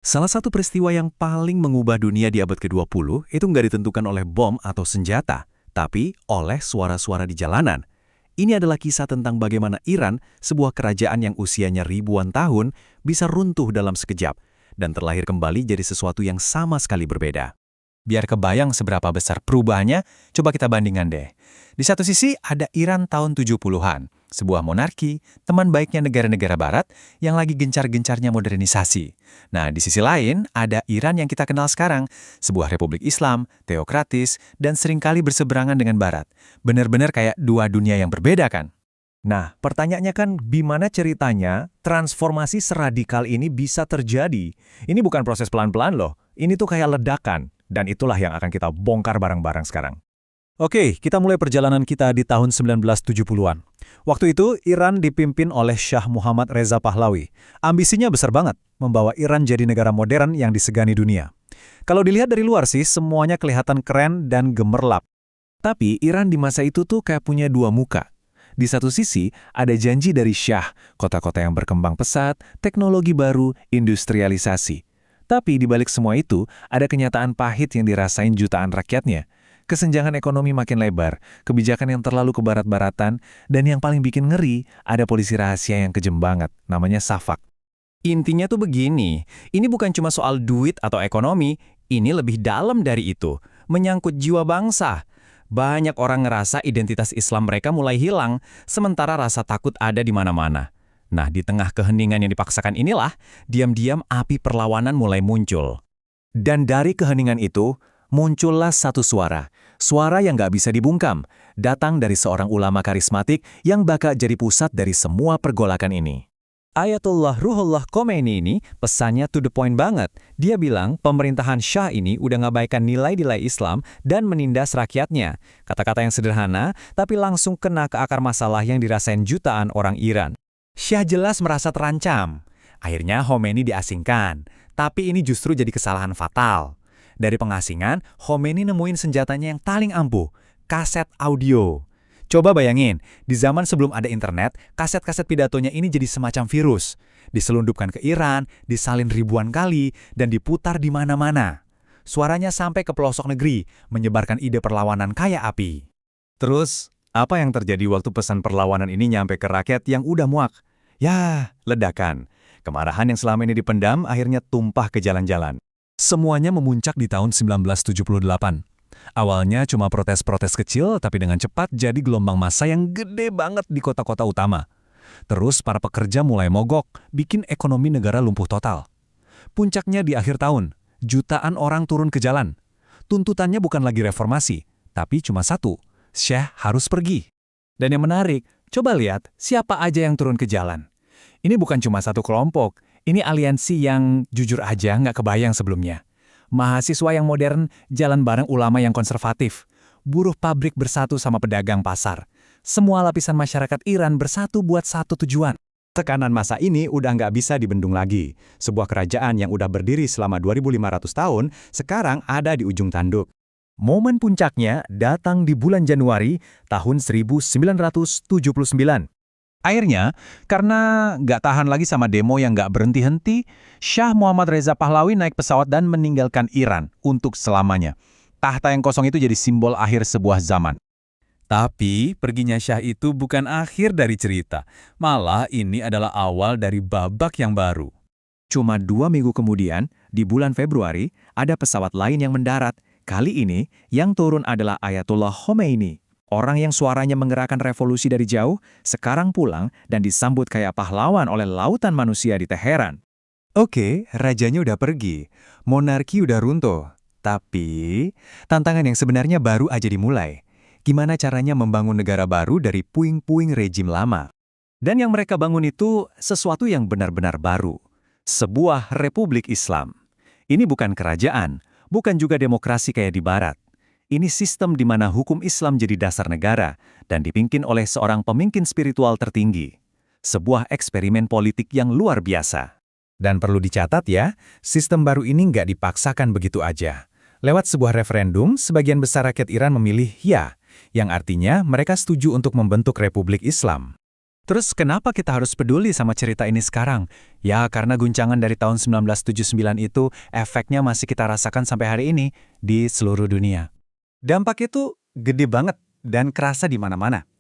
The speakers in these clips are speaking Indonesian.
Salah satu peristiwa yang paling mengubah dunia di abad ke-20 itu nggak ditentukan oleh bom atau senjata, tapi oleh suara-suara di jalanan. Ini adalah kisah tentang bagaimana Iran, sebuah kerajaan yang usianya ribuan tahun, bisa runtuh dalam sekejap dan terlahir kembali jadi sesuatu yang sama sekali berbeda. Biar kebayang seberapa besar perubahannya, coba kita bandingkan deh. Di satu sisi ada Iran tahun 70-an, sebuah monarki, teman baiknya negara-negara barat yang lagi gencar-gencarnya modernisasi. Nah, di sisi lain ada Iran yang kita kenal sekarang, sebuah republik Islam, teokratis, dan seringkali berseberangan dengan barat. Benar-benar kayak dua dunia yang berbeda kan? Nah, pertanyaannya kan gimana ceritanya transformasi seradikal ini bisa terjadi? Ini bukan proses pelan-pelan loh, ini tuh kayak ledakan. Dan itulah yang akan kita bongkar bareng-bareng sekarang. Oke, kita mulai perjalanan kita di tahun 1970-an. Waktu itu, Iran dipimpin oleh Shah Muhammad Reza Pahlavi. Ambisinya besar banget, membawa Iran jadi negara modern yang disegani dunia. Kalau dilihat dari luar sih, semuanya kelihatan keren dan gemerlap. Tapi Iran di masa itu tuh kayak punya dua muka. Di satu sisi, ada janji dari Shah, kota-kota yang berkembang pesat, teknologi baru, industrialisasi. Tapi di balik semua itu, ada kenyataan pahit yang dirasain jutaan rakyatnya. Kesenjangan ekonomi makin lebar, kebijakan yang terlalu kebarat-baratan, dan yang paling bikin ngeri, ada polisi rahasia yang kejem banget, namanya SAVAK. Intinya tuh begini, ini bukan cuma soal duit atau ekonomi, ini lebih dalam dari itu, menyangkut jiwa bangsa. Banyak orang ngerasa identitas Islam mereka mulai hilang, sementara rasa takut ada di mana-mana. Nah, di tengah keheningan yang dipaksakan inilah, diam-diam api perlawanan mulai muncul. Dan dari keheningan itu, muncullah satu suara. Suara yang gak bisa dibungkam, datang dari seorang ulama karismatik yang bakal jadi pusat dari semua pergolakan ini. Ayatullah Ruhollah Khomeini ini pesannya to the point banget. Dia bilang pemerintahan Shah ini udah ngabaikan nilai-nilai Islam dan menindas rakyatnya. Kata-kata yang sederhana, tapi langsung kena ke akar masalah yang dirasain jutaan orang Iran. Shah jelas merasa terancam. Akhirnya Khomeini diasingkan. Tapi ini justru jadi kesalahan fatal. Dari pengasingan, Khomeini nemuin senjatanya yang paling ampuh, kaset audio. Coba bayangin, di zaman sebelum ada internet, kaset-kaset pidatonya ini jadi semacam virus. Diselundupkan ke Iran, disalin ribuan kali, dan diputar di mana-mana. Suaranya sampai ke pelosok negeri, menyebarkan ide perlawanan kayak api. Terus, apa yang terjadi waktu pesan perlawanan ini nyampe ke rakyat yang udah muak? Ya, ledakan. Kemarahan yang selama ini dipendam akhirnya tumpah ke jalan-jalan. Semuanya memuncak di tahun 1978. Awalnya cuma protes-protes kecil, tapi dengan cepat jadi gelombang massa yang gede banget di kota-kota utama. Terus para pekerja mulai mogok, bikin ekonomi negara lumpuh total. Puncaknya di akhir tahun, jutaan orang turun ke jalan. Tuntutannya bukan lagi reformasi, tapi cuma satu, Shah harus pergi. Dan yang menarik, coba lihat siapa aja yang turun ke jalan. Ini bukan cuma satu kelompok, ini aliansi yang jujur aja nggak kebayang sebelumnya. Mahasiswa yang modern jalan bareng ulama yang konservatif. Buruh pabrik bersatu sama pedagang pasar. Semua lapisan masyarakat Iran bersatu buat satu tujuan. Tekanan massa ini udah nggak bisa dibendung lagi. Sebuah kerajaan yang udah berdiri selama 2.500 tahun, sekarang ada di ujung tanduk. Momen puncaknya datang di bulan Januari tahun 1979. Akhirnya, karena nggak tahan lagi sama demo yang nggak berhenti-henti, Shah Muhammad Reza Pahlavi naik pesawat dan meninggalkan Iran untuk selamanya. Tahta yang kosong itu jadi simbol akhir sebuah zaman. Tapi, perginya Shah itu bukan akhir dari cerita. Malah ini adalah awal dari babak yang baru. Cuma 2 minggu kemudian, di bulan Februari, ada pesawat lain yang mendarat. Kali ini, yang turun adalah Ayatullah Khomeini. Orang yang suaranya menggerakkan revolusi dari jauh, sekarang pulang dan disambut kayak pahlawan oleh lautan manusia di Teheran. Oke, rajanya udah pergi, monarki udah runtuh. Tapi, tantangan yang sebenarnya baru aja dimulai. Gimana caranya membangun negara baru dari puing-puing rejim lama? Dan yang mereka bangun itu sesuatu yang benar-benar baru. Sebuah republik Islam. Ini bukan kerajaan, bukan juga demokrasi kayak di barat. Ini sistem di mana hukum Islam jadi dasar negara dan dipimpin oleh seorang pemimpin spiritual tertinggi. Sebuah eksperimen politik yang luar biasa. Dan perlu dicatat ya, sistem baru ini nggak dipaksakan begitu aja. Lewat sebuah referendum, sebagian besar rakyat Iran memilih ya, yang artinya mereka setuju untuk membentuk Republik Islam. Terus kenapa kita harus peduli sama cerita ini sekarang? Ya, karena guncangan dari tahun 1979 itu efeknya masih kita rasakan sampai hari ini di seluruh dunia. Dampak itu gede banget dan kerasa di mana-mana.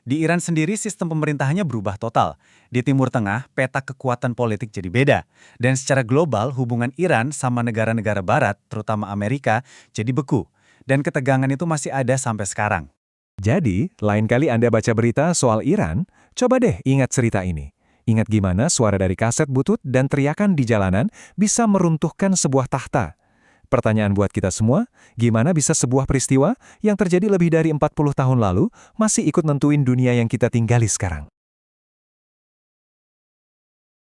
Di Iran sendiri sistem pemerintahannya berubah total. Di Timur Tengah, peta kekuatan politik jadi beda. Dan secara global, hubungan Iran sama negara-negara barat, terutama Amerika, jadi beku. Dan ketegangan itu masih ada sampai sekarang. Jadi, lain kali Anda baca berita soal Iran, coba deh ingat cerita ini. Ingat gimana suara dari kaset butut dan teriakan di jalanan bisa meruntuhkan sebuah tahta. Pertanyaan buat kita semua, gimana bisa sebuah peristiwa yang terjadi lebih dari 40 tahun lalu masih ikut nentuin dunia yang kita tinggali sekarang?